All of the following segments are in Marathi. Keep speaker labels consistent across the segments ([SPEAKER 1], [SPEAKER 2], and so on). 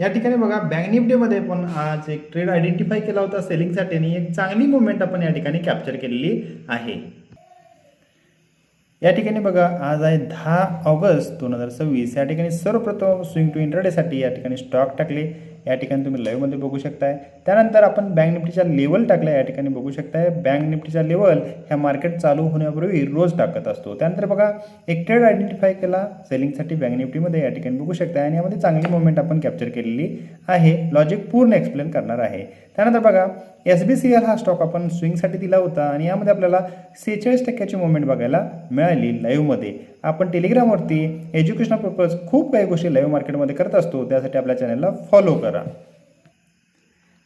[SPEAKER 1] या ठिकाणी बघा बँक निफ्टीमध्ये पण आज एक ट्रेड आयडेंटिफाय केला होता सेलिंगसाठी आणि एक चांगली मुवमेंट आपण या ठिकाणी कॅप्चर केलेली आहे। या ठिकाणी बघा आज आहे 10 ऑगस्ट 2026। या ठिकाणी सर्वप्रथम स्विंग टू इंट्राडेसाठी या ठिकाणी स्टॉक टाकले, या ठिकाणी तुम्ही लाईव्हमध्ये बघू शकताय। त्यानंतर आपण बँक निफ्टीच्या लेवल टाकल्या, या ठिकाणी बघू शकताय। बँक निफ्टीच्या लेवल ह्या मार्केट चालू होण्यापूर्वी रोज टाकत असतो। त्यानंतर बघा एक ट्रेड आयडेंटिफाय केला सेलिंगसाठी बँक निफ्टीमध्ये, या ठिकाणी बघू शकताय आणि यामध्ये चांगली मुवमेंट आपण कॅप्चर केलेली आहे। लॉजिक पूर्ण एक्सप्लेन करणार आहे। त्यानंतर बघा SBCL हा स्टॉक आपण स्विंगसाठी दिला होता आणि यामध्ये आपल्याला 46% मुवमेंट बघायला मिळाली लाईव्हमध्ये। आपण टेलिग्रामवरती एज्युकेशनल पर्पज खूप काही गोष्टी लाईव्ह मार्केटमध्ये करत असतो, त्यासाठी आपल्या चॅनलला फॉलो करा।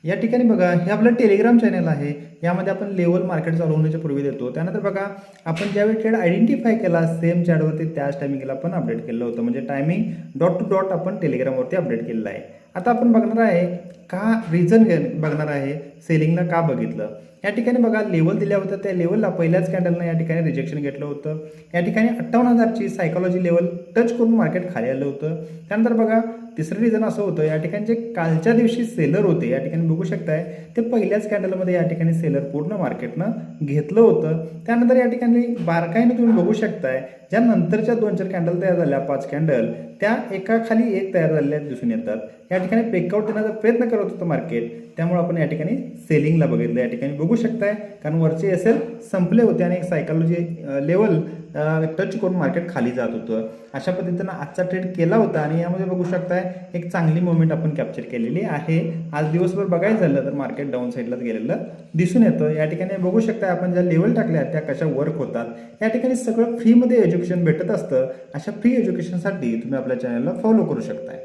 [SPEAKER 1] या ठिकाणी बघा हे आपलं टेलिग्राम चॅनल आहे, यामध्ये आपण लेवल मार्केट चालू होण्याच्या पूर्वी देतो। त्यानंतर बघा आपण ज्यावेळी ट्रेड आयडेंटिफाय केला सेम चॅटवरती त्याच टायमिंगला आपण अपडेट केलं होतं, म्हणजे टायमिंग डॉट टू डॉट आपण टेलिग्रामवरती अपडेट केलेलं आहे। आता आपण बघणार आहे का रिझन बघणार आहे सेलिंगला का बघितलं। या ठिकाणी बघा लेवल दिल्या होत्या, त्या लेवलला पहिल्याच कॅन्डलनं या ठिकाणी रिजेक्शन घेतलं होतं। या ठिकाणी 58,000ची सायकोलॉजी लेवल टच करून मार्केट खाली आलं होतं। त्यानंतर बघा तिसरं रिझन असं होतं, या ठिकाणी जे कालच्या दिवशी सेलर होते या ठिकाणी बघू शकताय ते पहिल्याच कॅन्डलमध्ये या ठिकाणी सेलर पूर्ण मार्केटनं घेतलं होतं। त्यानंतर या ठिकाणी बारकाईने तुम्ही बघू शकताय ज्या नंतरच्या 2-4 कॅन्डल तयार झाल्या, 5 कॅन्डल त्या एका खाली एक तयार झालेल्या दिसून येतात। या ठिकाणी ब्रेकआउट देण्याचा प्रयत्न करत होतं मार्केट, त्यामुळे आपण या ठिकाणी सेलिंगला बघितलं। या ठिकाणी बघू शकताय कारण वरचे एसएल संपले होते आणि एक सायकोलॉजी लेवल टच करून मार्केट खाली जात होतं। अशा पद्धतीनं आजचा ट्रेड केला होता आणि यामध्ये बघू शकताय एक चांगली मुवमेंट आपण कॅप्चर केलेली आहे। आज दिवसभर बघायचं झालं तर मार्केट डाऊन साईडलाच गेलेलं दिसून येतं। या ठिकाणी बघू शकताय आपण ज्या लेवल टाकल्या त्या कशा वर्क होतात। या ठिकाणी सगळं फ्रीमध्ये एज्युकेशन भेटत असतं। अशा फ्री एज्युकेशनसाठी तुम्ही आपल्या चॅनलला फॉलो करू शकताय।